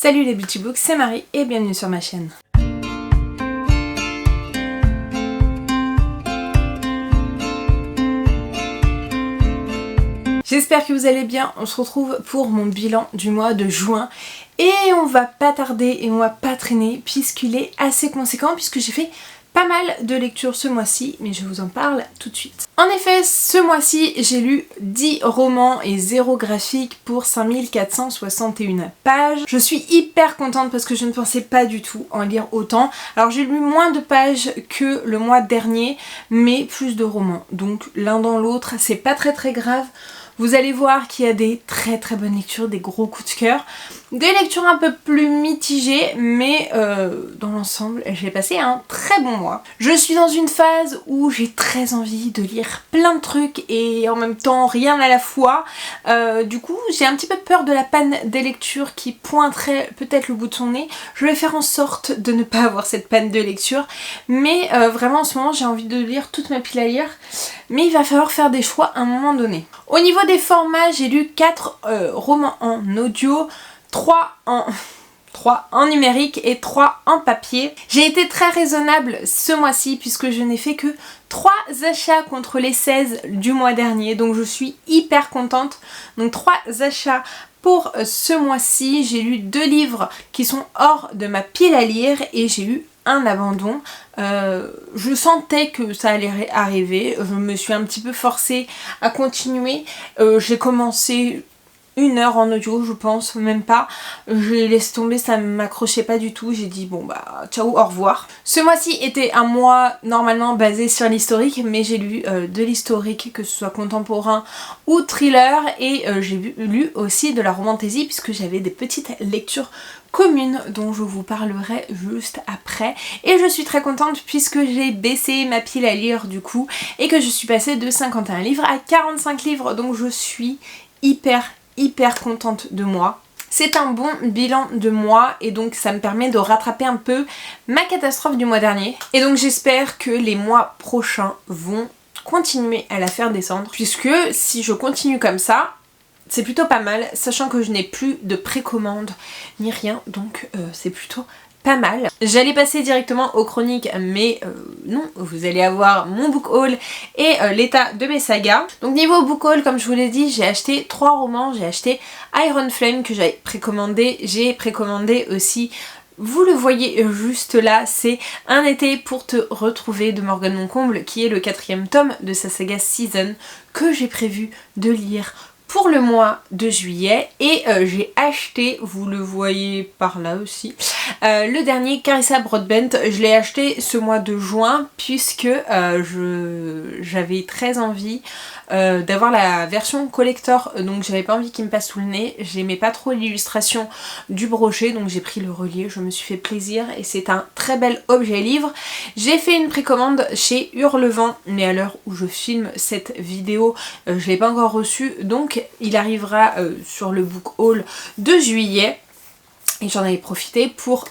Salut les Beauty Books, c'est Marie et bienvenue sur ma chaîne. J'espère que vous allez bien, on se retrouve pour mon bilan du mois de juin et on va pas tarder et on va pas traîner puisqu'il est assez conséquent puisque j'ai fait pas mal de lectures ce mois-ci, mais je vous en parle tout de suite. En effet, ce mois-ci, j'ai lu 10 romans et 0 graphique pour 5461 pages. Je suis hyper contente parce que je ne pensais pas du tout en lire autant. Alors j'ai lu moins de pages que le mois dernier, mais plus de romans. Donc l'un dans l'autre, c'est pas très grave. Vous allez voir qu'il y a des très bonnes lectures, des gros coups de cœur. Des lectures un peu plus mitigées, mais dans l'ensemble, j'ai passé un très bon mois. Je suis dans une phase où j'ai très envie de lire plein de trucs et en même temps rien à la fois. Du coup, j'ai un petit peu peur de la panne des lectures qui pointerait peut-être le bout de son nez. Je vais faire en sorte de ne pas avoir cette panne de lecture. Mais vraiment en ce moment, j'ai envie de lire toute ma pile à lire. Mais il va falloir faire des choix à un moment donné. Au niveau des formats, j'ai lu 4 romans en audio, 3 en numérique et 3 en papier. J'ai été très raisonnable ce mois-ci puisque je n'ai fait que 3 achats contre les 16 du mois dernier. Donc je suis hyper contente. Donc 3 achats pour ce mois-ci. J'ai lu 2 livres qui sont hors de ma pile à lire et j'ai eu un abandon. Je sentais que ça allait arriver. Je me suis un petit peu forcée à continuer. J'ai commencé 1 heure en audio, je pense, même pas. J'ai laissé tomber, ça ne m'accrochait pas du tout. J'ai dit bon bah ciao, au revoir. Ce mois-ci était un mois normalement basé sur l'historique, mais j'ai lu de l'historique, que ce soit contemporain ou thriller, et j'ai lu aussi de la romantasy puisque j'avais des petites lectures communes dont je vous parlerai juste après. Et je suis très contente puisque j'ai baissé ma pile à lire du coup et que je suis passée de 51 livres à 45 livres, donc je suis hyper contente de moi. C'est un bon bilan de mois et donc ça me permet de rattraper un peu ma catastrophe du mois dernier. Et donc j'espère que les mois prochains vont continuer à la faire descendre puisque si je continue comme ça, c'est plutôt pas mal, sachant que je n'ai plus de précommande ni rien, donc c'est plutôt pas mal. J'allais passer directement aux chroniques, mais non, vous allez avoir mon book haul et l'état de mes sagas. Donc niveau book haul, comme je vous l'ai dit, j'ai acheté 3 romans. J'ai acheté Iron Flame que j'avais précommandé. J'ai précommandé aussi, vous le voyez juste là, c'est Un été pour te retrouver de Morgane Moncomble, qui est le 4e tome de sa saga Season que j'ai prévu de lire pour le mois de juillet. Et j'ai acheté, vous le voyez par là aussi, le dernier Carissa Broadbent. Je l'ai acheté ce mois de juin puisque j'avais très envie d'avoir la version collector, donc j'avais pas envie qu'il me passe sous le nez. J'aimais pas trop l'illustration du brochet, donc j'ai pris le relié, je me suis fait plaisir et c'est un très bel objet livre. J'ai fait une précommande chez Hurlevent, mais à l'heure où je filme cette vidéo, je l'ai pas encore reçu, donc il arrivera sur le book haul de juillet et j'en avais profité pour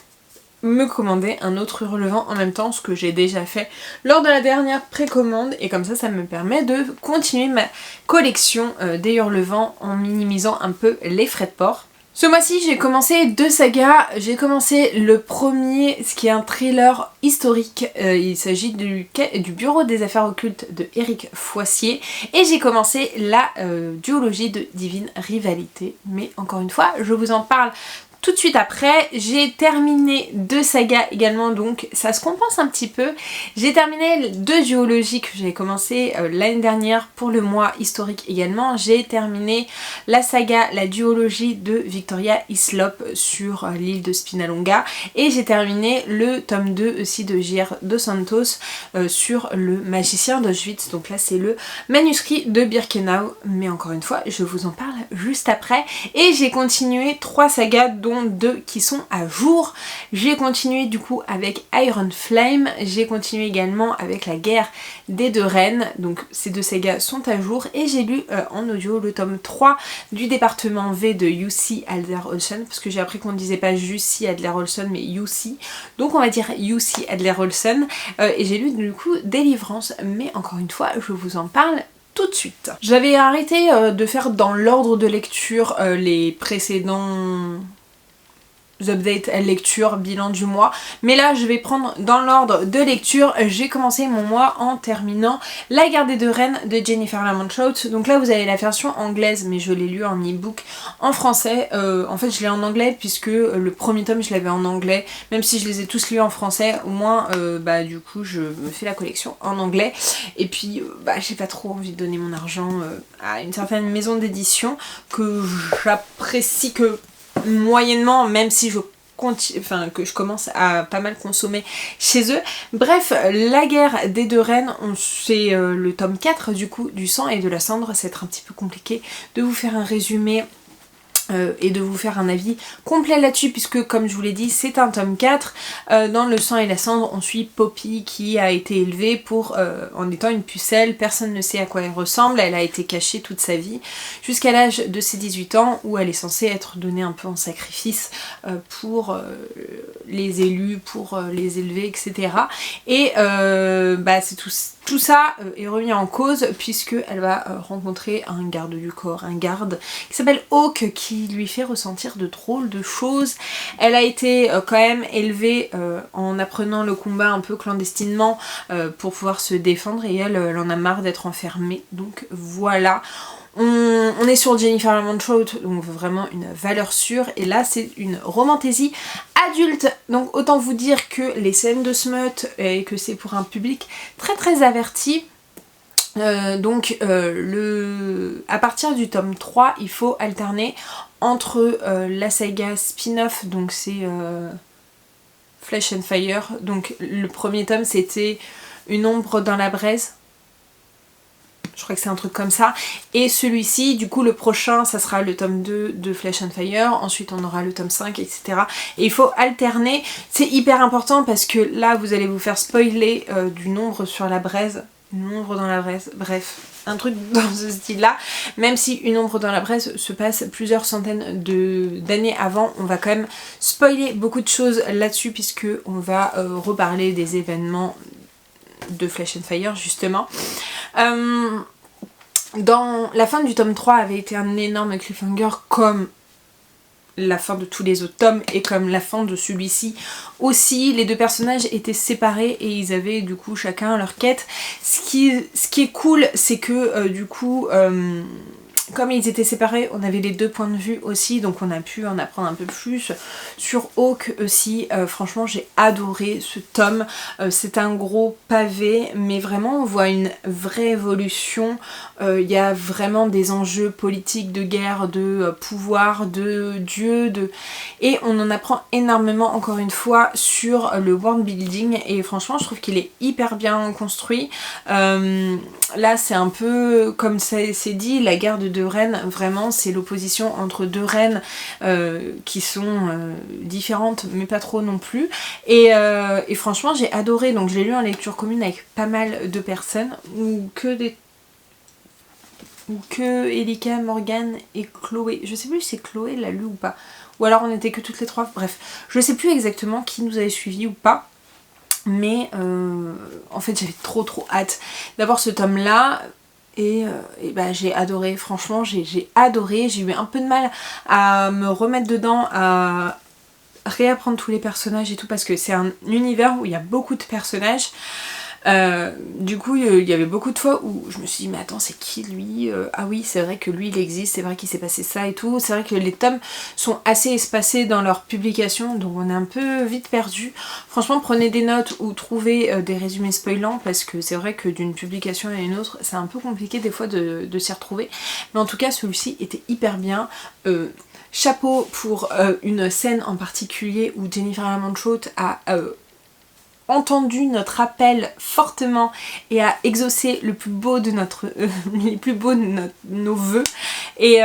me commander un autre Hurlevent en même temps, ce que j'ai déjà fait lors de la dernière précommande, et comme ça me permet de continuer ma collection des Hurlevent en minimisant un peu les frais de port. Ce mois-ci j'ai commencé 2 sagas. J'ai commencé le premier, ce qui est un thriller historique. Il s'agit du Bureau des affaires occultes de Éric Foissier, et j'ai commencé la duologie de Divine Rivalité, mais encore une fois je vous en parle tout de suite après. J'ai terminé 2 sagas également, donc ça se compense un petit peu. J'ai terminé 2 duologies que j'ai commencé l'année dernière pour le mois historique également. J'ai terminé la saga, la duologie de Victoria Hislop sur l'île de Spinalonga, et j'ai terminé le tome 2 aussi de J.R. Dos Santos sur le magicien d'Auschwitz. Donc là c'est le manuscrit de Birkenau, mais encore une fois je vous en parle juste après. Et j'ai continué 3 sagas dont 2 qui sont à jour. J'ai continué du coup avec Iron Flame, j'ai continué également avec La guerre des 2 reines, donc ces 2 sagas sont à jour, et j'ai lu en audio le tome 3 du département V de Jussi Adler-Olsen, parce que j'ai appris qu'on ne disait pas Jussi Adler-Olsen mais Jussi, donc on va dire Jussi Adler-Olsen, et j'ai lu du coup Délivrance, mais encore une fois je vous en parle tout de suite. J'avais arrêté de faire dans l'ordre de lecture les précédents updates lecture, bilan du mois. Mais là je vais prendre dans l'ordre de lecture. J'ai commencé mon mois en terminant La Guerre des deux reines de Jennifer Lamont Choate. Donc là vous avez la version anglaise, mais je l'ai lu en e-book en français. En fait je l'ai en anglais puisque le premier tome je l'avais en anglais. Même si je les ai tous lus en français, au moins du coup je me fais la collection en anglais. Et puis j'ai pas trop envie de donner mon argent à une certaine maison d'édition que j'apprécie que moyennement, même si que je commence à pas mal consommer chez eux. Bref, La Guerre des deux reines, c'est le tome 4 du coup, du sang et de la cendre. Ça va être un petit peu compliqué de vous faire un résumé et de vous faire un avis complet là-dessus, puisque comme je vous l'ai dit c'est un tome 4. Dans Le sang et la cendre on suit Poppy qui a été élevée pour en étant une pucelle. Personne ne sait à quoi elle ressemble, elle a été cachée toute sa vie jusqu'à l'âge de ses 18 ans où elle est censée être donnée un peu en sacrifice pour les élus, pour les élever, etc. Et c'est tout ça est remis en cause puisque elle va rencontrer un garde du corps, un garde qui s'appelle Hawk, qui lui fait ressentir de drôles de choses. Elle a été quand même élevée en apprenant le combat un peu clandestinement pour pouvoir se défendre, et elle en a marre d'être enfermée. Donc voilà. On est sur Jennifer Lamont Choate, donc vraiment une valeur sûre, et là c'est une romantaisie adulte, donc autant vous dire que les scènes de smut et que c'est pour un public très très averti. À partir du tome 3 il faut alterner entre la saga spin-off, donc c'est Flesh and Fire, donc le premier tome c'était Une ombre dans la braise, je crois que c'est un truc comme ça, et celui-ci, du coup le prochain ça sera le tome 2 de Flesh and Fire, ensuite on aura le tome 5, etc. Et il faut alterner, c'est hyper important parce que là vous allez vous faire spoiler d'une ombre sur la braise, une ombre dans la braise, bref, un truc dans ce style là. Même si Une ombre dans la braise se passe plusieurs centaines d'années avant, on va quand même spoiler beaucoup de choses là-dessus puisque on va reparler des événements de Flesh and Fire justement. Dans la fin du tome 3 avait été un énorme cliffhanger, comme la fin de tous les autres tomes et comme la fin de celui-ci aussi. Les deux personnages étaient séparés et ils avaient du coup chacun leur quête. Ce qui est cool, c'est que du coup comme ils étaient séparés, on avait les deux points de vue aussi, donc on a pu en apprendre un peu plus sur Hawk aussi. Franchement j'ai adoré ce tome, c'est un gros pavé, mais vraiment on voit une vraie évolution. Il y a vraiment des enjeux politiques, de guerre, de pouvoir, de dieu, et on en apprend énormément encore une fois sur le world building, et franchement je trouve qu'il est hyper bien construit. Là c'est un peu comme c'est dit, la guerre de deux reines, vraiment c'est l'opposition entre deux reines qui sont différentes mais pas trop non plus, et franchement j'ai adoré. Donc je l'ai lu en lecture commune avec pas mal de personnes, ou que Elika, Morgane et Chloé. Je sais plus si c'est Chloé l'a lu ou pas, ou alors on était que toutes les trois, bref je sais plus exactement qui nous avait suivi ou pas. Mais en fait j'avais trop hâte d'avoir ce tome là, et j'ai adoré, franchement j'ai adoré. J'ai eu un peu de mal à me remettre dedans, à réapprendre tous les personnages et tout, parce que c'est un univers où il y a beaucoup de personnages. Du coup il y avait beaucoup de fois où je me suis dit mais attends c'est qui lui, ah oui c'est vrai que lui il existe, c'est vrai qu'il s'est passé ça et tout. C'est vrai que les tomes sont assez espacés dans leur publication, donc on est un peu vite perdu. Franchement prenez des notes ou trouvez des résumés spoilants, parce que c'est vrai que d'une publication à une autre c'est un peu compliqué des fois de s'y retrouver. Mais en tout cas celui-ci était hyper bien. Chapeau pour une scène en particulier où Jennifer Lamont Choate a entendu notre appel fortement et a exaucé le plus beau de les plus beaux de nos vœux. Et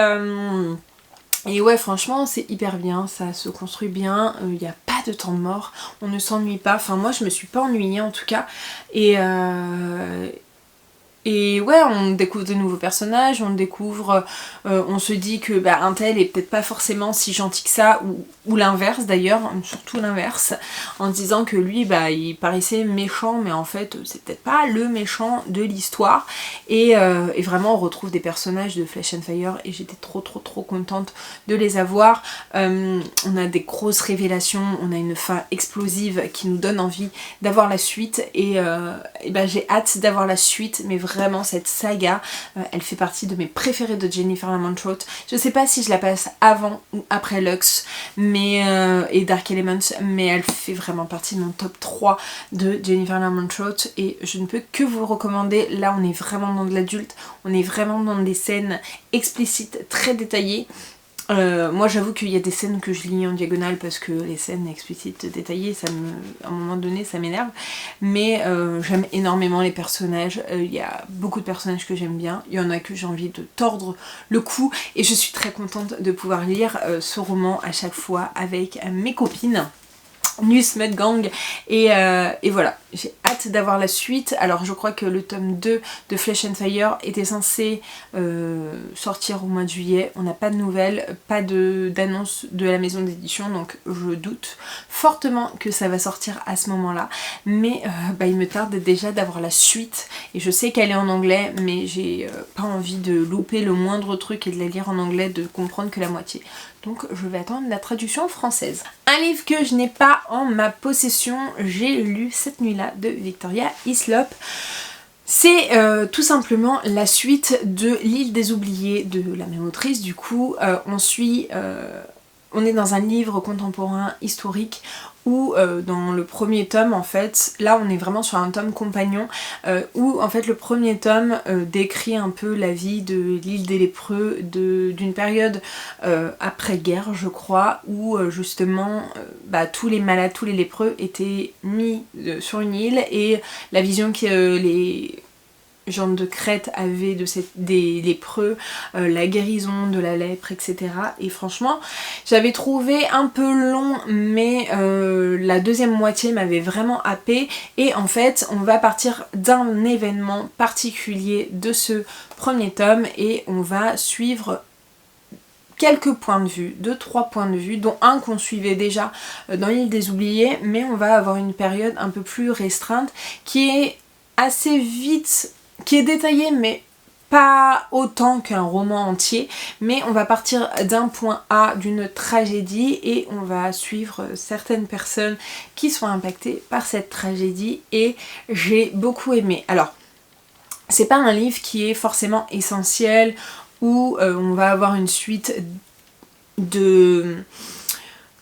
ouais franchement c'est hyper bien, ça se construit bien, il n'y a pas de temps mort, on ne s'ennuie pas, enfin moi je me suis pas ennuyée en tout cas, et Et ouais, on découvre de nouveaux personnages, on découvre, on se dit que bah, un tel est peut-être pas forcément si gentil que ça, ou l'inverse d'ailleurs, surtout l'inverse, en disant que lui, bah, il paraissait méchant, mais en fait, c'est peut-être pas le méchant de l'histoire. Et vraiment, on retrouve des personnages de Flesh and Fire, et j'étais trop contente de les avoir. On a des grosses révélations, on a une fin explosive qui nous donne envie d'avoir la suite, et bah, j'ai hâte d'avoir la suite, mais vraiment cette saga, elle fait partie de mes préférées de Jennifer Lamontrout. Je sais pas si je la passe avant ou après Lux et Dark Elements, mais elle fait vraiment partie de mon top 3 de Jennifer Lamontrout, et je ne peux que vous recommander. Là on est vraiment dans de l'adulte, on est vraiment dans des scènes explicites très détaillées. Moi j'avoue qu'il y a des scènes que je lis en diagonale parce que les scènes explicites détaillées, à un moment donné ça m'énerve, mais j'aime énormément les personnages. Il y a beaucoup de personnages que j'aime bien, il y en a que j'ai envie de tordre le cou, et je suis très contente de pouvoir lire ce roman à chaque fois avec mes copines. New Smut Gang, et voilà, j'ai hâte d'avoir la suite. Alors je crois que le tome 2 de Flesh and Fire était censé sortir au mois de juillet, on n'a pas de nouvelles, pas d'annonce de la maison d'édition, donc je doute fortement que ça va sortir à ce moment là, mais bah, il me tarde déjà d'avoir la suite, et je sais qu'elle est en anglais, mais j'ai pas envie de louper le moindre truc et de la lire en anglais, de comprendre que la moitié. Donc je vais attendre la traduction française. Un livre que je n'ai pas en ma possession, j'ai lu Cette nuit-là de Victoria Hislop. C'est tout simplement la suite de L'île des oubliés de la même autrice. Du coup, on est dans un livre contemporain historique où dans le premier tome, en fait, là on est vraiment sur un tome compagnon, où en fait le premier tome décrit un peu la vie de l'île des lépreux d'une période après-guerre, je crois, où justement bah, tous les malades, tous les lépreux étaient mis sur une île, et la vision que les gens de Crète avaient des lépreux, la guérison de la lèpre, etc. Et franchement, j'avais trouvé un peu long, mais la deuxième moitié m'avait vraiment happée. Et en fait, on va partir d'un événement particulier de ce premier tome, et on va suivre quelques points de vue, 2-3 points de vue, dont un qu'on suivait déjà dans l'île des oubliés, mais on va avoir une période un peu plus restreinte qui est assez vite, qui est détaillée, mais pas autant qu'un roman entier, mais on va partir d'un point A, d'une tragédie, et on va suivre certaines personnes qui sont impactées par cette tragédie, et j'ai beaucoup aimé. Alors, c'est pas un livre qui est forcément essentiel, où on va avoir une suite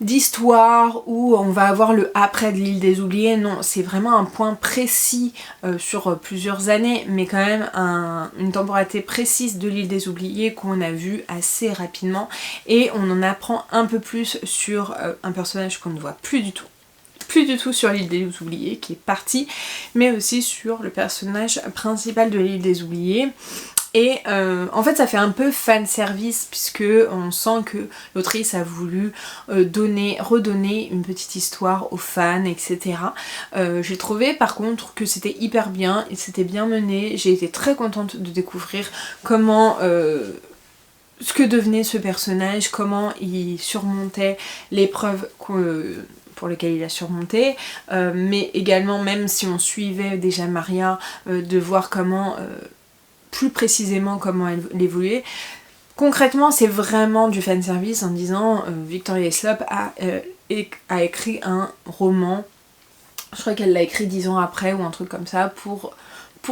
d'histoire, où on va avoir le après de l'île des oubliés. Non, c'est vraiment un point précis sur plusieurs années, mais quand même une temporalité précise de l'île des oubliés qu'on a vu assez rapidement, et on en apprend un peu plus sur un personnage qu'on ne voit plus du tout sur l'île des oubliés, qui est parti, mais aussi sur le personnage principal de l'île des oubliés. Et en fait ça fait un peu fan service, puisque on sent que l'autrice a voulu redonner une petite histoire aux fans, etc. J'ai trouvé par contre que c'était hyper bien, et c'était bien mené. J'ai été très contente de découvrir comment ce que devenait ce personnage, comment il surmontait l'épreuve pour lequel il a surmonté, mais également, même si on suivait déjà Maria, de voir comment plus précisément comment elle évoluait. Concrètement, c'est vraiment du fanservice, en disant Victoria Hislop a écrit un roman, je crois qu'elle l'a écrit 10 ans après ou un truc comme ça, pour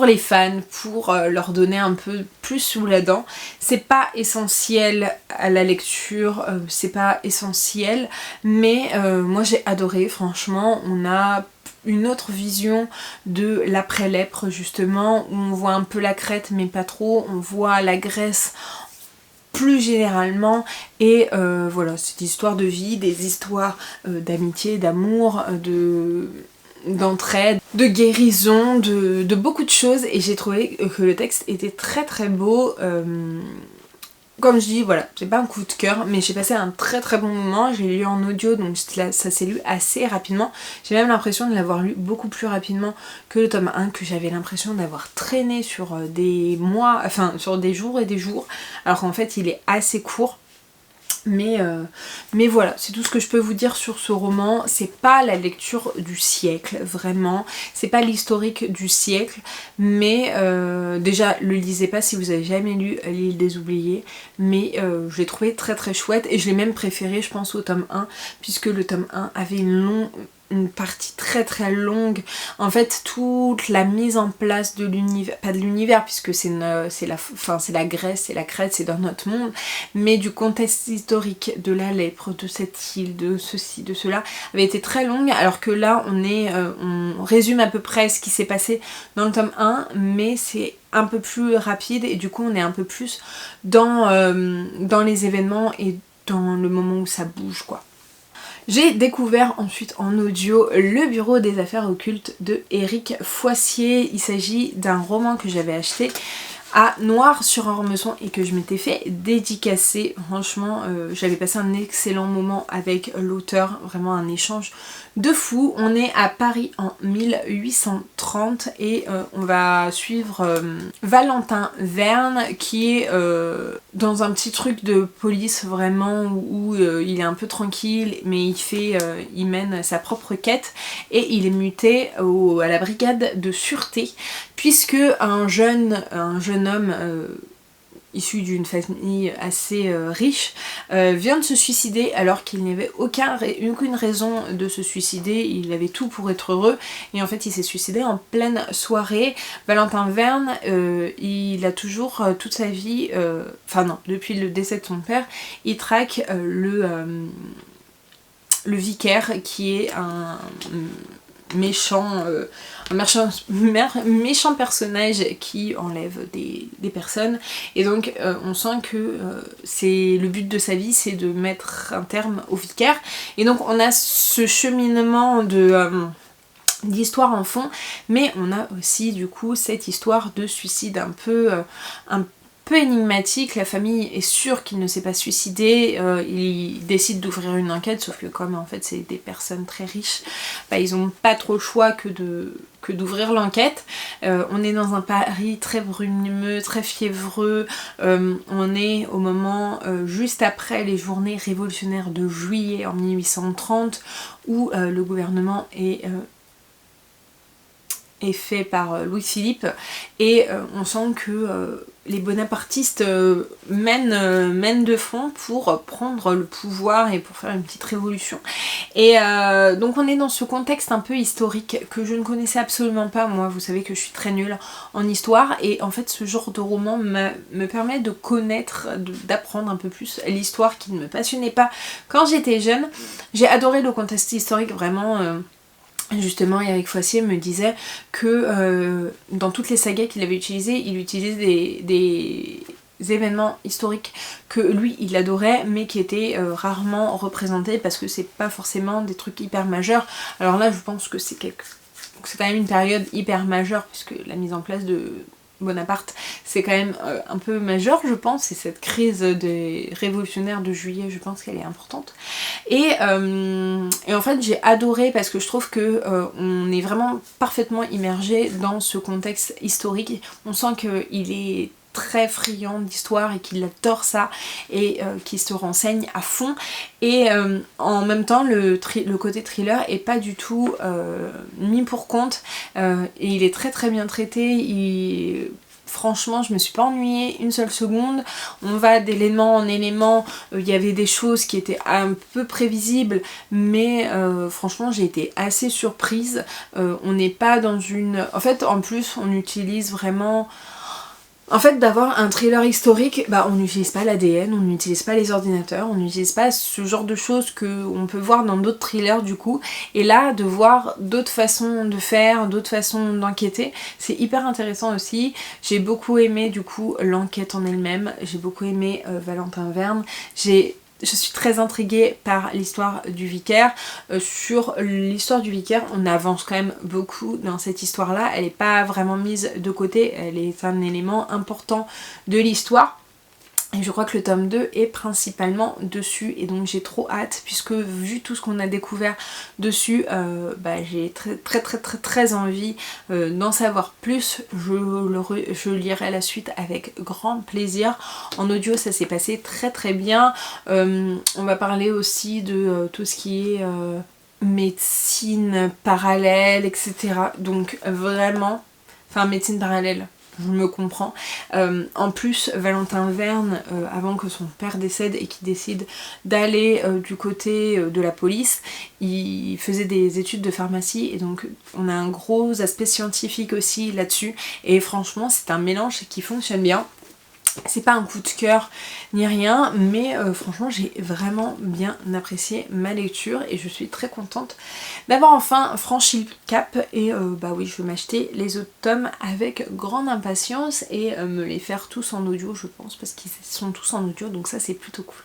les fans, pour leur donner un peu plus sous la dent. C'est pas essentiel à la lecture, c'est pas essentiel, mais moi j'ai adoré, franchement. On a une autre vision de l'après-lèpre, justement, où on voit un peu la Crète mais pas trop, on voit la Grèce plus généralement, et voilà, c'est des histoires de vie, des histoires d'amitié, d'amour, d'entraide, de guérison, de beaucoup de choses, et j'ai trouvé que le texte était très très beau. comme je dis, voilà, c'est pas un coup de cœur, mais j'ai passé un très très bon moment. J'ai lu en audio, donc ça s'est lu assez rapidement. J'ai même l'impression de l'avoir lu beaucoup plus rapidement que le tome 1, que j'avais l'impression d'avoir traîné sur des mois, enfin sur des jours et des jours, alors qu'en fait il est assez court. Mais voilà, c'est tout ce que je peux vous dire sur ce roman. C'est pas la lecture du siècle, vraiment. C'est pas l'historique du siècle. Mais déjà, le lisez pas si vous avez jamais lu L'île des oubliés. Mais je l'ai trouvé très très chouette. Et je l'ai même préféré, je pense, au tome 1. Puisque le tome 1 avait une partie très très longue. En fait, toute la mise en place de l'univers, pas de l'univers puisque c'est la Grèce, c'est la Crète, c'est dans notre monde, mais du contexte historique de la lèpre, de cette île, de ceci, de cela, avait été très longue, alors que là on résume à peu près ce qui s'est passé dans le tome 1, mais c'est un peu plus rapide et du coup on est un peu plus dans les événements et dans le moment où ça bouge, quoi. J'ai découvert ensuite en audio Le Bureau des Affaires Occultes de Éric Foissier. Il s'agit d'un roman que j'avais acheté à Noir-sur-Ormesson et que je m'étais fait dédicacer. Franchement, j'avais passé un excellent moment avec l'auteur, vraiment un échange de fou. On est à Paris en 1830 et on va suivre Valentin Verne qui est dans un petit truc de police vraiment où il est un peu tranquille, mais il mène sa propre quête et il est muté à la brigade de sûreté puisque un jeune homme issu d'une famille assez riche vient de se suicider alors qu'il n'avait aucune raison de se suicider, il avait tout pour être heureux et en fait il s'est suicidé en pleine soirée. Valentin Verne il a toujours toute sa vie, depuis le décès de son père, il traque le vicaire qui est un méchant personnage qui enlève des personnes et donc on sent que c'est le but de sa vie, c'est de mettre un terme au vicaire et donc on a ce cheminement d'histoire en fond, mais on a aussi du coup cette histoire de suicide un peu énigmatique. La famille est sûre qu'il ne s'est pas suicidé, il décide d'ouvrir une enquête, sauf que comme en fait c'est des personnes très riches, ils n'ont pas trop le choix que d'ouvrir l'enquête. On est dans un Paris très brumeux, très fiévreux, on est au moment juste après les journées révolutionnaires de juillet en 1830 où le gouvernement est fait par Louis-Philippe et on sent que les bonapartistes mènent de front pour prendre le pouvoir et pour faire une petite révolution. Et donc on est dans ce contexte un peu historique que je ne connaissais absolument pas. Moi, vous savez que je suis très nulle en histoire et en fait ce genre de roman me permet de connaître, d'apprendre un peu plus l'histoire qui ne me passionnait pas quand j'étais jeune. J'ai adoré le contexte historique, vraiment. Justement, Éric Foissier me disait que dans toutes les sagas qu'il avait utilisées, il utilisait des événements historiques que lui il adorait mais qui étaient rarement représentés parce que c'est pas forcément des trucs hyper majeurs. Alors là je pense que c'est quand même une période hyper majeure puisque la mise en place de Bonaparte c'est quand même un peu majeur, je pense, et cette crise des révolutionnaires de juillet, je pense qu'elle est importante. Et en fait j'ai adoré parce que je trouve que on est vraiment parfaitement immergé dans ce contexte historique. On sent qu'il est très friand d'histoire et qu'il adore ça et qu'il se renseigne à fond et en même temps le côté thriller est pas du tout mis pour compte et il est très très bien traité. Franchement, je me suis pas ennuyée une seule seconde. On va d'élément en élément. Il y avait des choses qui étaient un peu prévisibles, mais franchement, j'ai été assez surprise. On n'est pas dans une... En fait, en plus, on utilise vraiment... En fait, d'avoir un thriller historique, on n'utilise pas l'ADN, on n'utilise pas les ordinateurs, on n'utilise pas ce genre de choses qu'on peut voir dans d'autres thrillers du coup. Et là, de voir d'autres façons de faire, d'autres façons d'enquêter, c'est hyper intéressant aussi. J'ai beaucoup aimé du coup l'enquête en elle-même, j'ai beaucoup aimé Valentin Verne, je suis très intriguée par l'histoire du vicaire. Sur l'histoire du vicaire, on avance quand même beaucoup dans cette histoire-là. Elle n'est pas vraiment mise de côté, elle est un élément important de l'histoire. Et je crois que le tome 2 est principalement dessus et donc j'ai trop hâte puisque vu tout ce qu'on a découvert dessus, j'ai très envie d'en savoir plus. Je lirai la suite avec grand plaisir. En audio ça s'est passé très bien. On va parler aussi de tout ce qui est médecine parallèle, etc. Donc vraiment, enfin médecine parallèle. Je me comprends. En plus, Valentin Verne, avant que son père décède et qu'il décide d'aller du côté de la police, il faisait des études de pharmacie et donc on a un gros aspect scientifique aussi là-dessus. Et franchement, c'est un mélange qui fonctionne bien. C'est pas un coup de cœur ni rien, mais franchement j'ai vraiment bien apprécié ma lecture et je suis très contente d'avoir enfin franchi le cap et oui, je vais m'acheter les autres tomes avec grande impatience et me les faire tous en audio je pense parce qu'ils sont tous en audio donc ça c'est plutôt cool.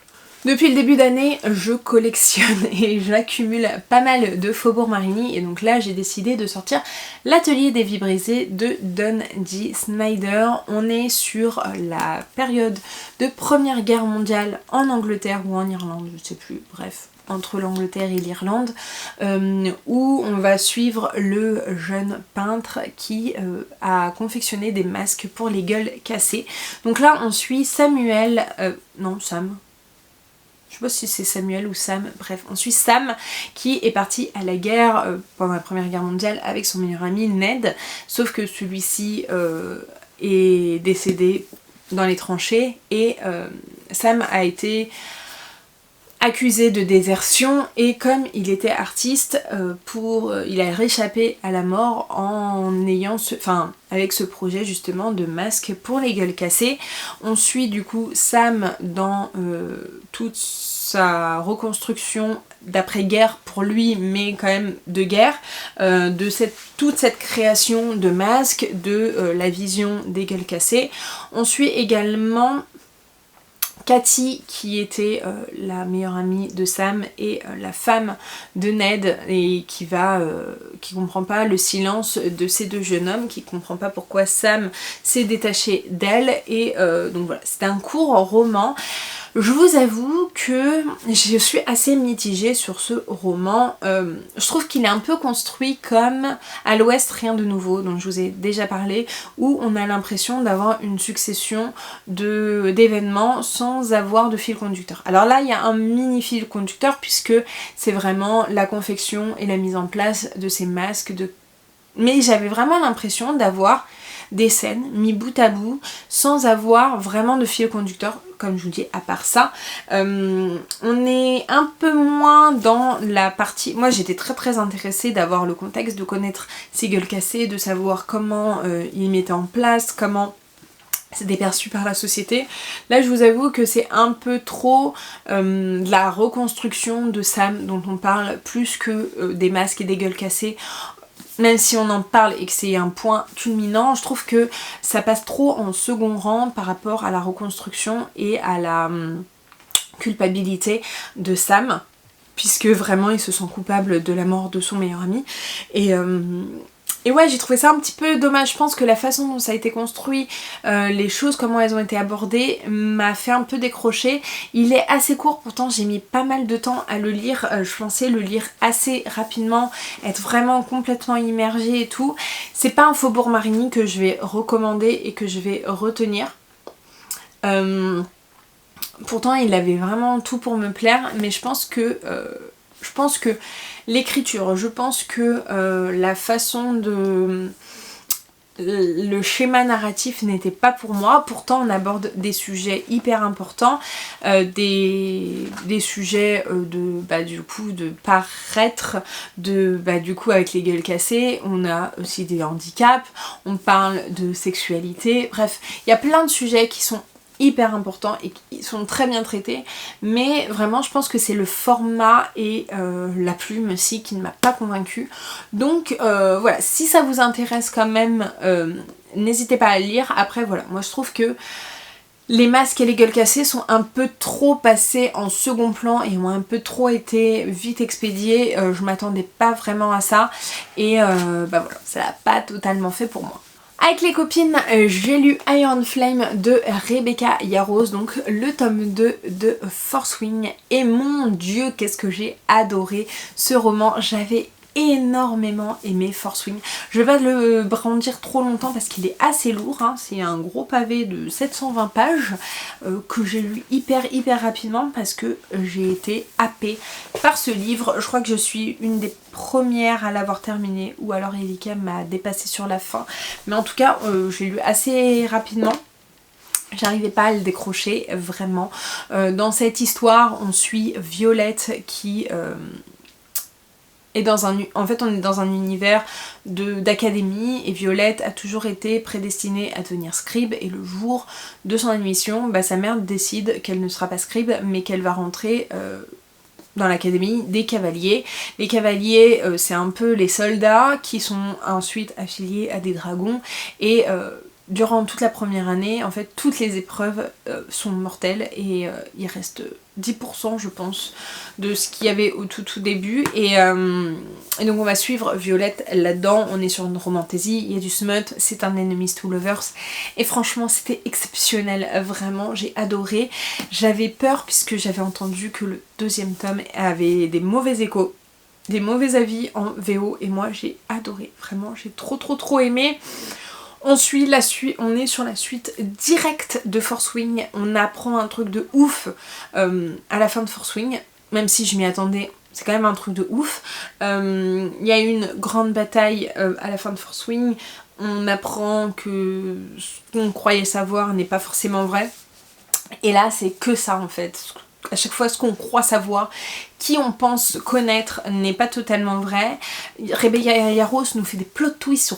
Depuis le début d'année, je collectionne et j'accumule pas mal de Faubourg Marigny et donc là j'ai décidé de sortir l'Atelier des Vies Brisées de Don D. Snyder. On est sur la période de Première Guerre mondiale en Angleterre ou en Irlande, je sais plus, bref, entre l'Angleterre et l'Irlande, où on va suivre le jeune peintre qui a confectionné des masques pour les gueules cassées. Donc là on suit Samuel, Sam. Je sais pas si c'est Samuel ou Sam, bref, on suit Sam qui est parti à la guerre pendant la Première Guerre mondiale avec son meilleur ami Ned, sauf que celui-ci est décédé dans les tranchées et Sam a été accusé de désertion et comme il était artiste, il a réchappé à la mort en ayant avec ce projet justement de masque pour les gueules cassées. On suit du coup Sam dans toute sa reconstruction d'après-guerre pour lui, mais quand même de guerre, toute cette création de masques, de la vision des gueules cassées. On suit également Cathy qui était la meilleure amie de Sam et la femme de Ned et qui comprend pas le silence de ces deux jeunes hommes, qui comprend pas pourquoi Sam s'est détaché d'elle et donc voilà, c'est un court roman. Je vous avoue que je suis assez mitigée sur ce roman. Je trouve qu'il est un peu construit comme À l'Ouest, rien de nouveau, dont je vous ai déjà parlé, où on a l'impression d'avoir une succession d'événements sans avoir de fil conducteur. Alors là, il y a un mini fil conducteur puisque c'est vraiment la confection et la mise en place de ces masques. Mais j'avais vraiment l'impression d'avoir des scènes mis bout à bout sans avoir vraiment de fil conducteur, comme je vous dis. À part ça, on est un peu moins dans la partie... Moi j'étais très intéressée d'avoir le contexte, de connaître ces gueules cassées, de savoir comment ils mettaient en place, comment c'était perçu par la société. Là je vous avoue que c'est un peu trop de la reconstruction de Sam dont on parle plus que des masques et des gueules cassées. Même si on en parle et que c'est un point culminant, je trouve que ça passe trop en second rang par rapport à la reconstruction et à la culpabilité de Sam, puisque vraiment il se sent coupable de la mort de son meilleur ami. Et ouais, j'ai trouvé ça un petit peu dommage. Je pense que la façon dont ça a été construit, les choses, comment elles ont été abordées, m'a fait un peu décrocher. Il est assez court, pourtant j'ai mis pas mal de temps à le lire. Je pensais le lire assez rapidement, être vraiment complètement immergée et tout. C'est pas un Faubourg Marigny que je vais recommander et que je vais retenir. Pourtant il avait vraiment tout pour me plaire, mais je pense que l'écriture, je pense que la façon de... le schéma narratif n'était pas pour moi. Pourtant on aborde des sujets hyper importants, des sujets du coup de paraître, du coup avec les gueules cassées, on a aussi des handicaps, on parle de sexualité, bref, il y a plein de sujets qui sont hyper importants et qui sont très bien traités, mais vraiment je pense que c'est le format et la plume aussi qui ne m'a pas convaincue. Donc voilà, si ça vous intéresse quand même, n'hésitez pas à le lire. Après voilà, moi je trouve que les masques et les gueules cassées sont un peu trop passés en second plan et ont un peu trop été vite expédiés. Je m'attendais pas vraiment à ça et voilà, ça l'a pas totalement fait pour moi. Avec les copines, j'ai lu Iron Flame de Rebecca Yarros, donc le tome 2 de Fourth Wing. Et mon dieu, qu'est-ce que j'ai adoré ce roman. J'avais énormément aimé Fourth Wing. Je vais pas le brandir trop longtemps parce qu'il est assez lourd, hein. C'est un gros pavé de 720 pages que j'ai lu hyper rapidement parce que j'ai été happée par ce livre. Je crois que je suis une des premières à l'avoir terminé, ou alors Elika m'a dépassé sur la fin, mais en tout cas j'ai lu assez rapidement. J'arrivais pas à le décrocher vraiment. Dans cette histoire on suit Violette qui en fait on est dans un univers d'académie et Violette a toujours été prédestinée à devenir scribe, et le jour de son admission, sa mère décide qu'elle ne sera pas scribe mais qu'elle va rentrer dans l'académie des cavaliers. Les cavaliers c'est un peu les soldats qui sont ensuite affiliés à des dragons, et durant toute la première année, en fait, toutes les épreuves sont mortelles, et il reste 10% je pense de ce qu'il y avait au tout début, et donc on va suivre Violette là-dedans. On est sur une romantasy, il y a du smut, c'est un enemies to lovers, et franchement c'était exceptionnel, vraiment j'ai adoré. J'avais peur puisque j'avais entendu que le deuxième tome avait des mauvais échos, des mauvais avis en VO, et moi j'ai adoré, vraiment j'ai trop aimé. On est sur la suite directe de Fourth Wing. On apprend un truc de ouf à la fin de Fourth Wing, même si je m'y attendais, c'est quand même un truc de ouf. Il y a une grande bataille à la fin de Fourth Wing. On apprend que ce qu'on croyait savoir n'est pas forcément vrai. Et là c'est que ça en fait. À chaque fois ce qu'on croit savoir, qui on pense connaître n'est pas totalement vrai. Rebecca Yarros nous fait des plot twists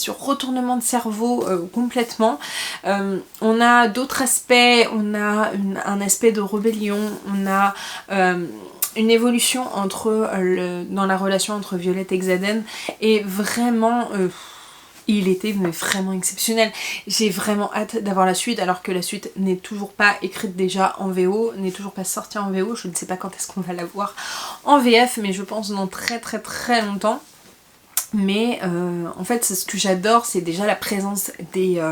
sur retournement de cerveau complètement. On a d'autres aspects, on a un aspect de rébellion, on a une évolution dans la relation entre Violette et Xaden, et vraiment il était vraiment exceptionnel. J'ai vraiment hâte d'avoir la suite, alors que la suite n'est toujours pas écrite déjà en VO, n'est toujours pas sortie en VO. Je ne sais pas quand est-ce qu'on va la voir en VF, mais je pense dans très longtemps. Mais en fait ce que j'adore, c'est déjà la présence des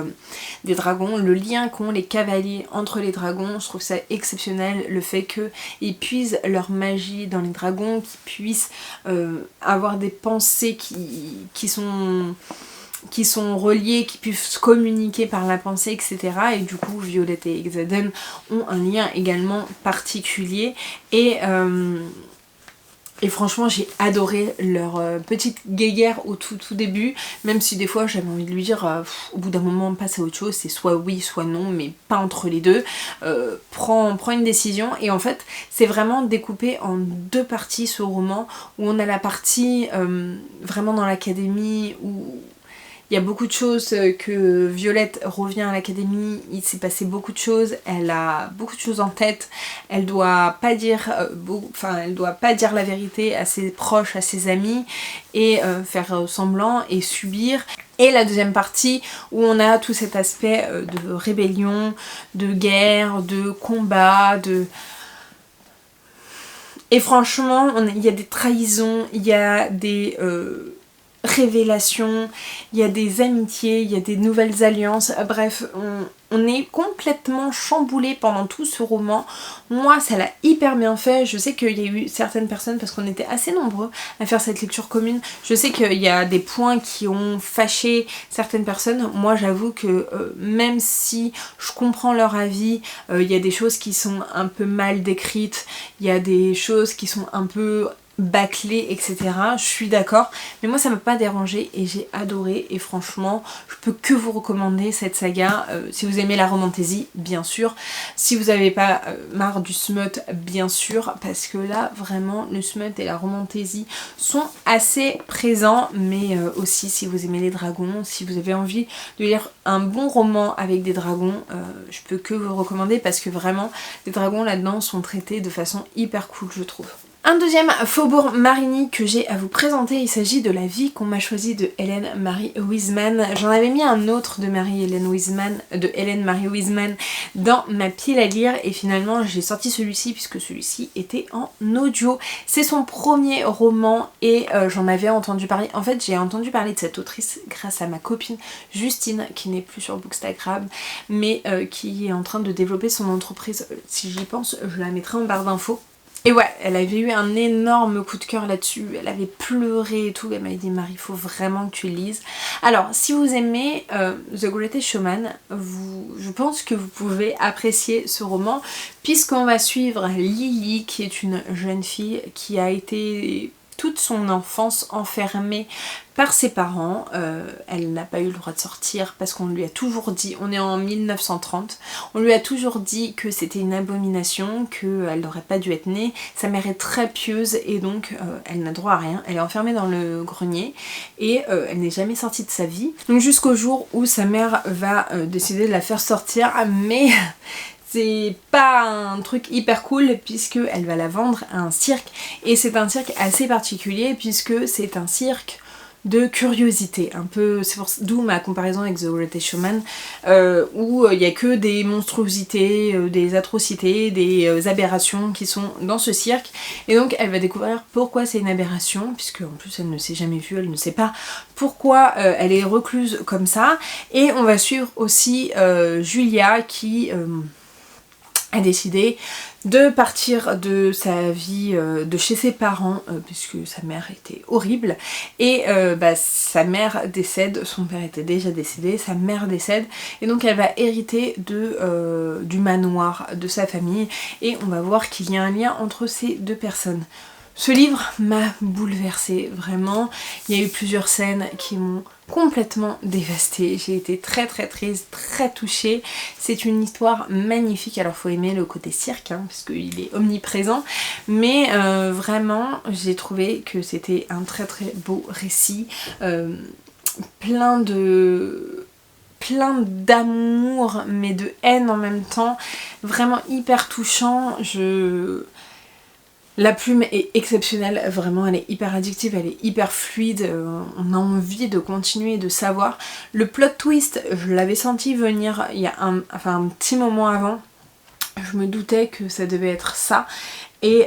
dragons, le lien qu'ont les cavaliers entre les dragons. Je trouve ça exceptionnel, le fait qu'ils puisent leur magie dans les dragons, qu'ils puissent avoir des pensées qui sont reliés, qui puissent communiquer par la pensée, etc. Et du coup Violette et Xaden ont un lien également particulier, et franchement j'ai adoré leur petite guéguerre au tout début, même si des fois j'avais envie de lui dire au bout d'un moment passe à autre chose, c'est soit oui soit non, mais pas entre les deux, prends une décision. Et en fait c'est vraiment découpé en deux parties ce roman, où on a la partie vraiment dans l'académie, où il y a beaucoup de choses que Violette revient à l'académie, il s'est passé beaucoup de choses, elle a beaucoup de choses en tête, elle doit pas dire la vérité à ses proches, à ses amis, et faire semblant et subir. Et la deuxième partie où on a tout cet aspect de rébellion, de guerre, de combat, et franchement il y a des trahisons, il y a des révélations, il y a des amitiés, il y a des nouvelles alliances, bref on est complètement chamboulé pendant tout ce roman. Moi ça l'a hyper bien fait. Je sais qu'il y a eu certaines personnes, parce qu'on était assez nombreux à faire cette lecture commune, je sais qu'il y a des points qui ont fâché certaines personnes. Moi j'avoue que même si je comprends leur avis, il y a des choses qui sont un peu mal décrites, il y a des choses qui sont un peu bâclé, etc. Je suis d'accord, mais moi ça m'a pas dérangé et j'ai adoré, et franchement je peux que vous recommander cette saga. Si vous aimez la romantasy, bien sûr, si vous avez pas marre du smut, bien sûr, parce que là vraiment le smut et la romantasy sont assez présents, mais aussi si vous aimez les dragons, si vous avez envie de lire un bon roman avec des dragons, je peux que vous recommander, parce que vraiment les dragons là-dedans sont traités de façon hyper cool, je trouve. Un deuxième Faubourg Marigny que j'ai à vous présenter, il s'agit de La vie qu'on m'a choisi de Hélène Marie Wiesmann. J'en avais mis un autre de Hélène Marie Wiesmann dans ma pile à lire et finalement j'ai sorti celui-ci puisque celui-ci était en audio. C'est son premier roman et j'en avais entendu parler. En fait j'ai entendu parler de cette autrice grâce à ma copine Justine qui n'est plus sur Bookstagram mais qui est en train de développer son entreprise. Si j'y pense, je la mettrai en barre d'infos. Et ouais, elle avait eu un énorme coup de cœur là-dessus, elle avait pleuré et tout, elle m'avait dit Marie, il faut vraiment que tu lises. Alors, si vous aimez The Greatest Showman, je pense que vous pouvez apprécier ce roman, puisqu'on va suivre Lily, qui est une jeune fille qui a été toute son enfance enfermée par ses parents. Elle n'a pas eu le droit de sortir parce qu'on lui a toujours dit, on est en 1930, on lui a toujours dit que c'était une abomination, qu'elle n'aurait pas dû être née. Sa mère est très pieuse et donc elle n'a droit à rien. Elle est enfermée dans le grenier et elle n'est jamais sortie de sa vie. Donc jusqu'au jour où sa mère va décider de la faire sortir, mais c'est pas un truc hyper cool puisque elle va la vendre à un cirque et c'est un cirque assez particulier puisque c'est un cirque de curiosité, un peu, c'est d'où ma comparaison avec The Greatest Showman où il n'y a que des monstruosités, des atrocités, des aberrations qui sont dans ce cirque et donc elle va découvrir pourquoi c'est une aberration puisque en plus elle ne s'est jamais vue, elle ne sait pas pourquoi elle est recluse comme ça et on va suivre aussi Julia qui a décidé de partir de sa vie, de chez ses parents, puisque sa mère était horrible, et sa mère décède, son père était déjà décédé, sa mère décède, et donc elle va hériter du manoir de sa famille, et on va voir qu'il y a un lien entre ces deux personnes. Ce livre m'a bouleversée, vraiment. Il y a eu plusieurs scènes qui m'ont complètement dévastée. J'ai été très triste, très touchée. C'est une histoire magnifique. Alors faut aimer le côté cirque, hein, parce qu'il est omniprésent. Mais vraiment, j'ai trouvé que c'était un très beau récit. Plein d'amour, mais de haine en même temps. Vraiment hyper touchant. La plume est exceptionnelle, vraiment elle est hyper addictive, elle est hyper fluide, on a envie de continuer de savoir. Le plot twist, je l'avais senti venir il y a un petit moment avant, je me doutais que ça devait être ça, et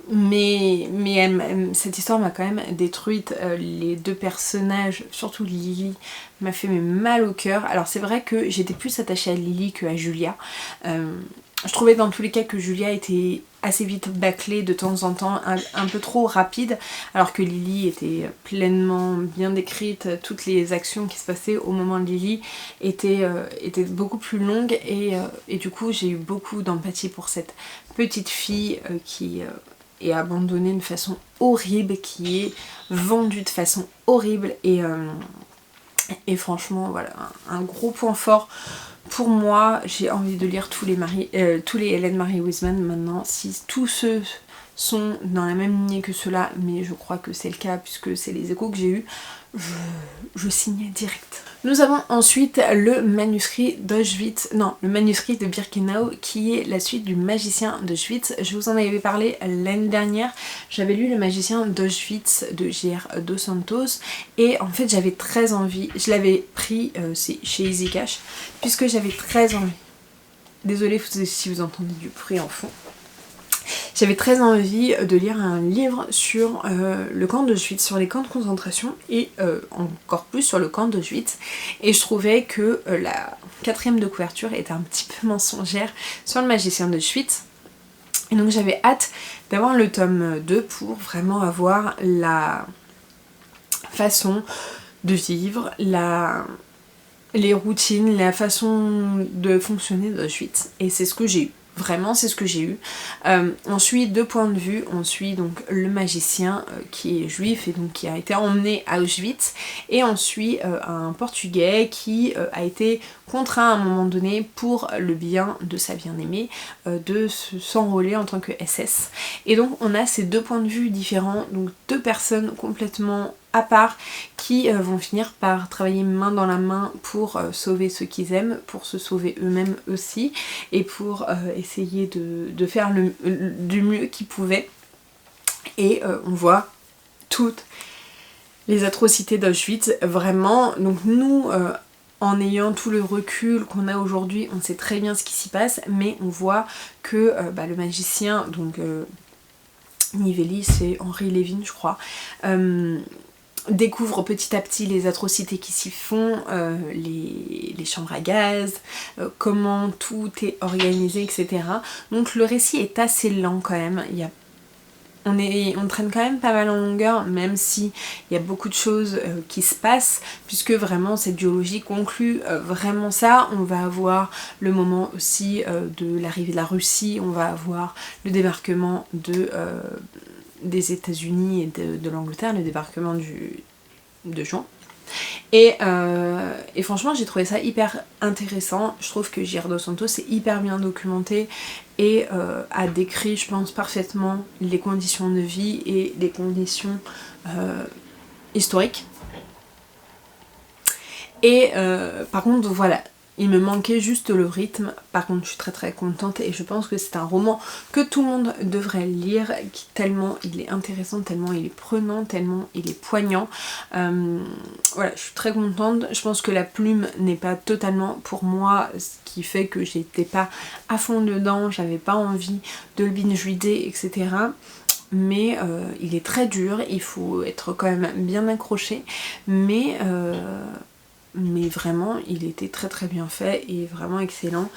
mais cette histoire m'a quand même détruite, les deux personnages, surtout Lily, m'a fait mal au cœur. Alors c'est vrai que j'étais plus attachée à Lily que à Julia. Je trouvais dans tous les cas que Julia était assez vite bâclée de temps en temps, un peu trop rapide, alors que Lily était pleinement bien décrite, toutes les actions qui se passaient au moment de Lily étaient beaucoup plus longues et du coup j'ai eu beaucoup d'empathie pour cette petite fille qui est abandonnée de façon horrible, qui est vendue de façon horrible et franchement voilà, un gros point fort. Pour moi, j'ai envie de lire tous les Hélène Marie Wiesmann maintenant, si tous ceux sont dans la même lignée que ceux-là, mais je crois que c'est le cas puisque c'est les échos que j'ai eus, je signe direct. Nous avons ensuite le manuscrit d'Auschwitz, non, le manuscrit de Birkenau qui est la suite du Magicien d'Auschwitz. Je vous en avais parlé l'année dernière, j'avais lu le Magicien d'Auschwitz de J.R. Dos Santos et en fait j'avais très envie, je l'avais pris chez Easy Cash puisque j'avais très envie. Désolée si vous entendez du bruit en fond. J'avais très envie de lire un livre sur le camp d'Auschwitz, sur les camps de concentration et encore plus sur le camp d'Auschwitz. Et je trouvais que la 4e de couverture était un petit peu mensongère sur le Magicien d'Auschwitz. Et donc j'avais hâte d'avoir le tome 2 pour vraiment avoir la façon de vivre, les routines, la façon de fonctionner d'Auschwitz. Et c'est ce que j'ai eu. Vraiment c'est ce que j'ai eu. On suit deux points de vue, on suit donc le magicien qui est juif et donc qui a été emmené à Auschwitz et on suit un portugais qui a été contraint à un moment donné pour le bien de sa bien-aimée de s'enrôler en tant que SS. Et donc on a ces deux points de vue différents, donc deux personnes complètement à part qui vont finir par travailler main dans la main pour sauver ceux qu'ils aiment, pour se sauver eux-mêmes aussi et pour essayer de faire du mieux qu'ils pouvaient. Et on voit toutes les atrocités d'Auschwitz, vraiment. Donc nous, en ayant tout le recul qu'on a aujourd'hui, on sait très bien ce qui s'y passe, mais on voit que le magicien, donc Nivelli, c'est Henri Levin je crois, découvre petit à petit les atrocités qui s'y font, les chambres à gaz, comment tout est organisé, etc. Donc le récit est assez lent quand même, on traîne quand même pas mal en longueur, même si il y a beaucoup de choses qui se passent, puisque vraiment cette duologie conclut vraiment ça. On va avoir le moment aussi de l'arrivée de la Russie, on va avoir le débarquement des États-Unis et de l'Angleterre, le débarquement de juin. Et franchement j'ai trouvé ça hyper intéressant. Je trouve que J.R. Dos Santos est hyper bien documenté et a décrit, je pense, parfaitement les conditions de vie et les conditions historiques. Et par contre voilà, il me manquait juste le rythme. Par contre je suis très très contente et je pense que c'est un roman que tout le monde devrait lire, tellement il est intéressant, tellement il est prenant, tellement il est poignant. Voilà, je suis très contente. Je pense que la plume n'est pas totalement pour moi, ce qui fait que j'étais pas à fond dedans, j'avais pas envie de le binge-reader, etc. Mais il est très dur, il faut être quand même bien accroché, mais vraiment il était très très bien fait et vraiment excellent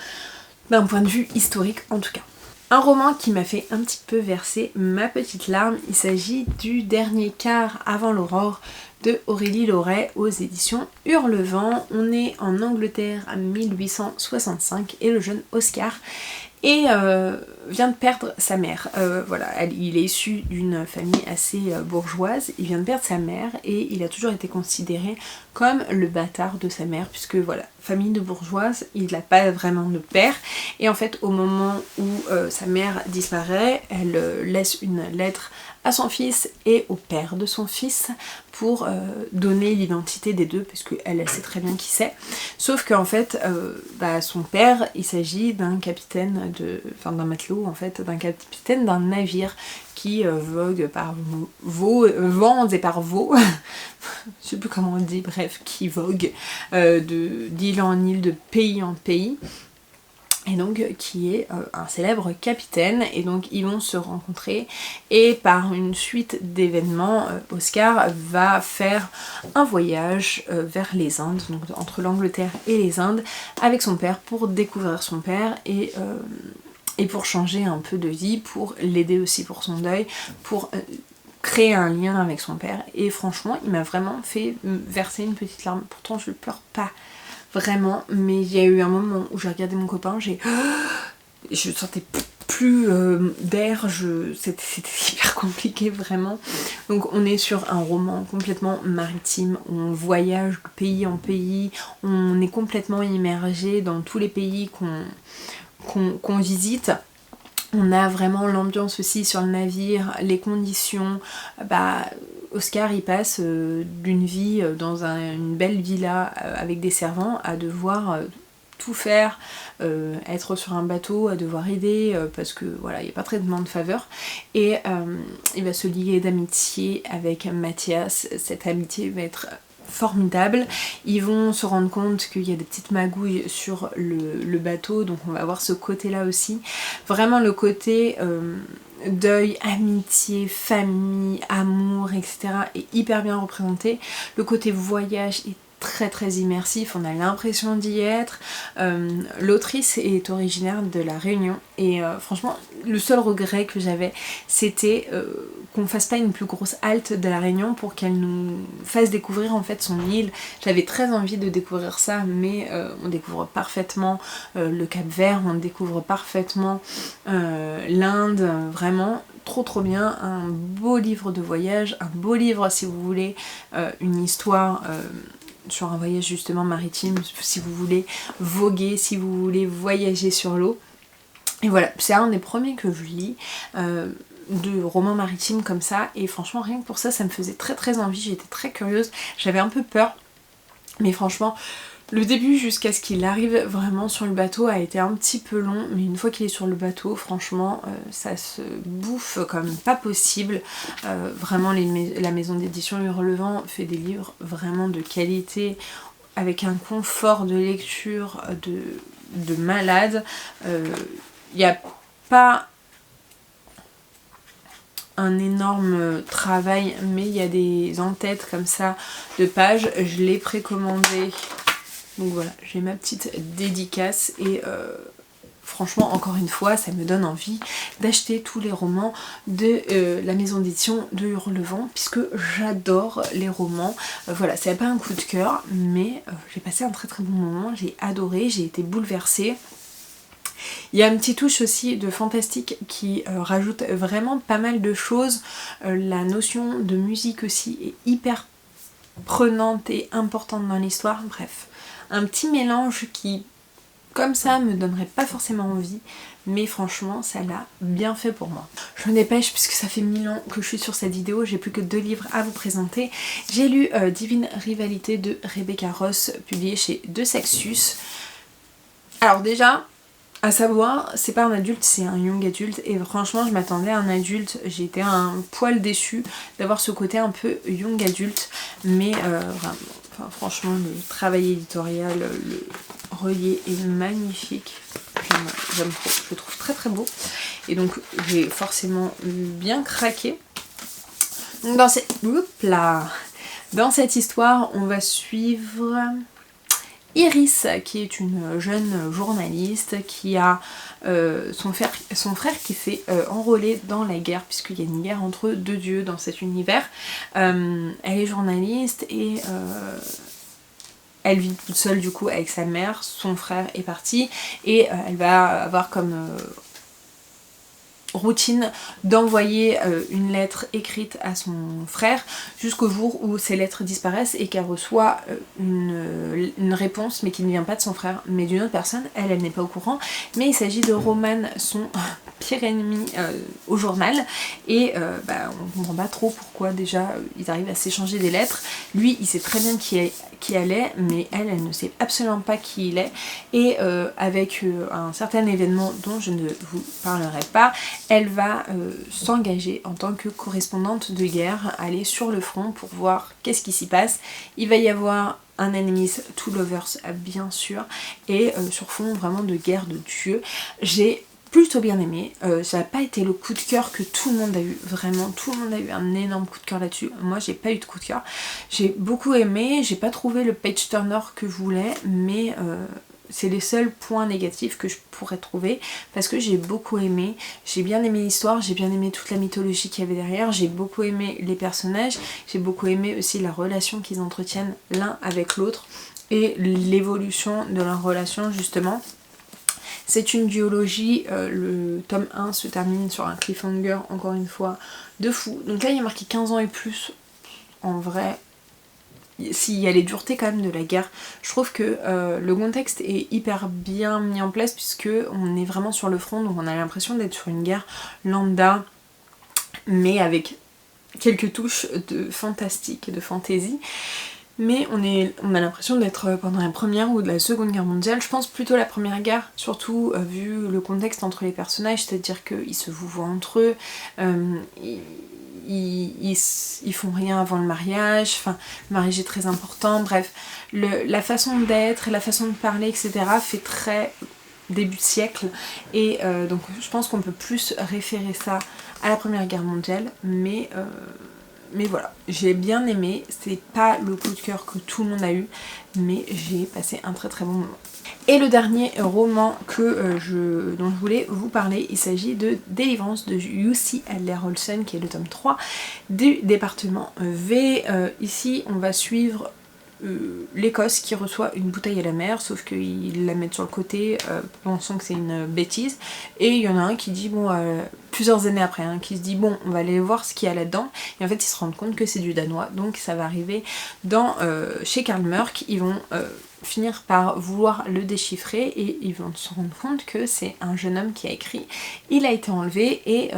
d'un point de vue historique en tout cas. Un roman qui m'a fait un petit peu verser ma petite larme, il s'agit du Dernier quart avant l'aurore de Aurélie Lauret aux éditions Hurlevent. On est en Angleterre à 1865 et le jeune Oscar vient de perdre sa mère. Voilà, il est issu d'une famille assez bourgeoise, il vient de perdre sa mère et il a toujours été considéré comme le bâtard de sa mère, puisque voilà, famille de bourgeoise, il n'a pas vraiment de père, et en fait au moment où sa mère disparaît, elle laisse une lettre à son fils et au père de son fils pour donner l'identité des deux, parce qu'elle sait très bien qui c'est. Sauf qu'en fait, son père, il s'agit d'un capitaine d'un matelot en fait, d'un capitaine d'un navire qui vogue par vents et par veaux, je sais plus comment on dit, bref, qui vogue d'île en île, de pays en pays. Et donc qui est un célèbre capitaine, et donc ils vont se rencontrer et par une suite d'événements, Oscar va faire un voyage vers les Indes, donc entre l'Angleterre et les Indes, avec son père pour découvrir son père et pour changer un peu de vie, pour l'aider aussi pour son deuil, pour créer un lien avec son père. Et franchement il m'a vraiment fait verser une petite larme, pourtant je ne pleure pas vraiment, mais il y a eu un moment où j'ai regardé mon copain, je sentais plus d'air, c'était hyper compliqué vraiment. Donc on est sur un roman complètement maritime, on voyage de pays en pays, on est complètement immergé dans tous les pays qu'on visite. On a vraiment l'ambiance aussi sur le navire, les conditions, Oscar il passe d'une vie dans une belle villa avec des servants à devoir tout faire, être sur un bateau, à devoir aider parce que voilà, il n'y a pas très de faveur, et il va se lier d'amitié avec Mathias. Cette amitié va être formidable. Ils vont se rendre compte qu'il y a des petites magouilles sur le bateau, donc on va voir ce côté là aussi, vraiment le côté deuil, amitié, famille, amour, etc. est hyper bien représenté. Le côté voyage est très très immersif, on a l'impression d'y être. L'autrice est originaire de La Réunion et franchement le seul regret que j'avais c'était qu'on fasse pas une plus grosse halte de La Réunion pour qu'elle nous fasse découvrir en fait son île. J'avais très envie de découvrir ça, mais on découvre parfaitement le Cap-Vert, on découvre parfaitement l'Inde, vraiment trop bien. Un beau livre de voyage, un beau livre si vous voulez une histoire sur un voyage justement maritime, si vous voulez voguer, si vous voulez voyager sur l'eau. Et voilà, c'est un des premiers que je lis de romans maritimes comme ça, et franchement rien que pour ça, ça me faisait très envie, j'étais très curieuse, j'avais un peu peur, mais franchement Le début jusqu'à ce qu'il arrive vraiment sur le bateau a été un petit peu long, mais une fois qu'il est sur le bateau, franchement, ça se bouffe comme pas possible. Vraiment, la maison d'édition Hurlevent fait des livres vraiment de qualité, avec un confort de lecture de malade. Il n'y a pas un énorme travail, mais il y a des en-têtes comme ça de pages. Je l'ai précommandé. Donc voilà, j'ai ma petite dédicace et franchement, encore une fois, ça me donne envie d'acheter tous les romans de la maison d'édition de Hurlevent, puisque j'adore les romans. Voilà, c'est pas un coup de cœur, mais j'ai passé un très très bon moment, j'ai adoré, j'ai été bouleversée. Il y a une petite touche aussi de fantastique qui rajoute vraiment pas mal de choses. La notion de musique aussi est hyper prenante et importante dans l'histoire, bref. Un petit mélange qui, comme ça, me donnerait pas forcément envie, mais franchement, ça l'a bien fait pour moi. Je me dépêche puisque ça fait 1000 ans que je suis sur cette vidéo, j'ai plus que 2 livres à vous présenter. J'ai lu Divine Rivalité de Rebecca Ross, publié chez De Saxus. Alors déjà, à savoir, c'est pas un adulte, c'est un young adulte, et franchement je m'attendais à un adulte, j'ai été un poil déçue d'avoir ce côté un peu young adulte, mais vraiment, enfin, franchement le travail éditorial, le relié est magnifique, j'aime trop, je le trouve très très beau, et donc j'ai forcément bien craqué. Donc dans cette histoire, on va suivre Iris, qui est une jeune journaliste qui a son frère qui s'est enrôlé dans la guerre, puisqu'il y a une guerre entre deux dieux dans cet univers. Elle est journaliste et elle vit toute seule du coup avec sa mère, son frère est parti et elle va avoir comme routine d'envoyer une lettre écrite à son frère jusqu'au jour où ces lettres disparaissent et qu'elle reçoit une réponse, mais qui ne vient pas de son frère mais d'une autre personne. Elle n'est pas au courant, mais il s'agit de Roman, son pire ennemi au journal, et on comprend pas trop pourquoi déjà ils arrivent à s'échanger des lettres. Lui il sait très bien qui elle est, mais elle ne sait absolument pas qui il est, et avec un certain événement dont je ne vous parlerai pas, elle va s'engager en tant que correspondante de guerre, aller sur le front pour voir qu'est-ce qui s'y passe. Il va y avoir un enemies to lovers bien sûr, et sur fond vraiment de guerre de dieux. J'ai plutôt bien aimé, ça n'a pas été le coup de cœur que tout le monde a eu, vraiment tout le monde a eu un énorme coup de cœur là-dessus. Moi j'ai pas eu de coup de cœur, j'ai beaucoup aimé, j'ai pas trouvé le page turner que je voulais, mais c'est les seuls points négatifs que je pourrais trouver, parce que j'ai beaucoup aimé, j'ai bien aimé l'histoire, j'ai bien aimé toute la mythologie qu'il y avait derrière, j'ai beaucoup aimé les personnages, j'ai beaucoup aimé aussi la relation qu'ils entretiennent l'un avec l'autre et l'évolution de leur relation justement. C'est une duologie, le tome 1 se termine sur un cliffhanger, encore une fois, de fou. Donc là il y a marqué 15 ans et plus, en vrai, s'il y a les duretés quand même de la guerre, je trouve que le contexte est hyper bien mis en place, puisque on est vraiment sur le front, donc on a l'impression d'être sur une guerre lambda, mais avec quelques touches de fantastique et de fantaisie. Mais on a l'impression d'être pendant la première ou de la seconde guerre mondiale, je pense plutôt la première guerre, surtout vu le contexte entre les personnages, c'est-à-dire qu'ils se vouvoient entre eux, ils font rien avant le mariage, enfin le mariage est très important, bref, la façon d'être, la façon de parler, etc. fait très début de siècle, et donc je pense qu'on peut plus référer ça à la première guerre mondiale, mais voilà, j'ai bien aimé, c'est pas le coup de cœur que tout le monde a eu, mais j'ai passé un très très bon moment. Et le dernier roman dont je voulais vous parler, il s'agit de Délivrance de Jussi Adler-Olsen, qui est le tome 3 du département V. Ici on va suivre l'Écosse qui reçoit une bouteille à la mer, sauf qu'ils la mettent sur le côté pensant que c'est une bêtise, et il y en a un qui dit bon, plusieurs années après, qui se dit bon on va aller voir ce qu'il y a là-dedans, et en fait ils se rendent compte que c'est du danois, donc ça va arriver chez Karl Mørck, ils vont finir par vouloir le déchiffrer et ils vont se rendre compte que c'est un jeune homme qui a écrit, il a été enlevé, et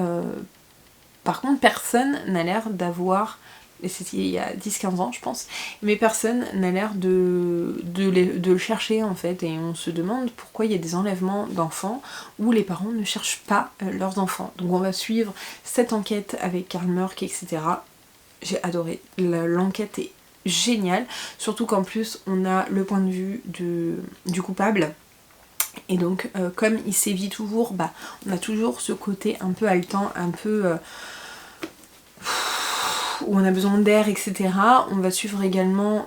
par contre personne n'a l'air d'avoir et c'était il y a 10-15 ans je pense, mais personne n'a l'air de le chercher en fait, et on se demande pourquoi il y a des enlèvements d'enfants où les parents ne cherchent pas leurs enfants. Donc on va suivre cette enquête avec Karl Mörk, etc. J'ai adoré, l'enquête est géniale, surtout qu'en plus on a le point de vue du coupable. Et donc comme il sévit toujours, bah, on a toujours ce côté un peu haletant, un peu où on a besoin d'air, etc. On va suivre également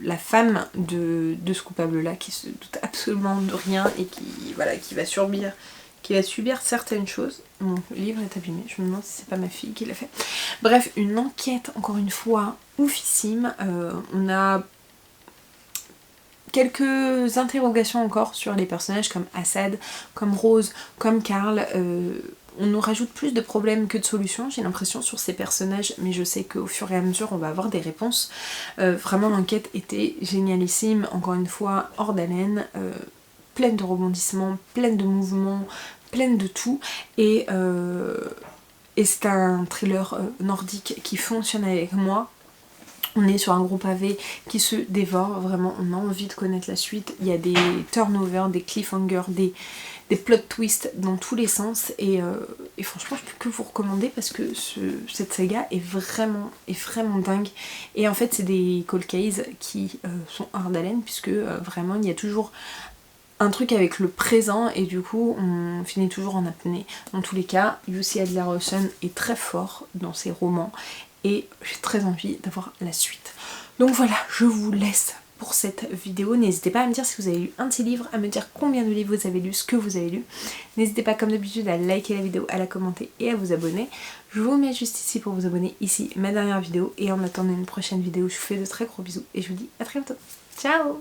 la femme de ce coupable là qui se doute absolument de rien et qui va subir certaines choses. Mon livre est abîmé, je me demande si c'est pas ma fille qui l'a fait. Bref, une enquête encore une fois oufissime. On a quelques interrogations encore sur les personnages comme Assad, comme Rose, comme Karl. On nous rajoute plus de problèmes que de solutions, j'ai l'impression, sur ces personnages, mais je sais qu'au fur et à mesure on va avoir des réponses. Vraiment l'enquête était génialissime, encore une fois hors d'haleine, pleine de rebondissements, pleine de mouvements, pleine de tout, et c'est un thriller nordique qui fonctionne avec moi. On est sur un gros pavé qui se dévore, vraiment on a envie de connaître la suite. Il y a des turnovers, des cliffhangers, des plot twists dans tous les sens, et franchement je peux que vous recommander parce que cette saga est vraiment dingue. Et en fait c'est des cold cases qui sont hors d'haleine, puisque vraiment il y a toujours un truc avec le présent, et du coup on finit toujours en apnée. Dans tous les cas, Jussi Adler-Olsen est très fort dans ses romans, et j'ai très envie d'avoir la suite. Donc voilà, je vous laisse pour cette vidéo. N'hésitez pas à me dire si vous avez lu un de ces livres, à me dire combien de livres vous avez lu, ce que vous avez lu. N'hésitez pas comme d'habitude à liker la vidéo, à la commenter et à vous abonner. Je vous mets juste ici pour vous abonner, ici ma dernière vidéo, et en attendant une prochaine vidéo, je vous fais de très gros bisous et je vous dis à très bientôt. Ciao!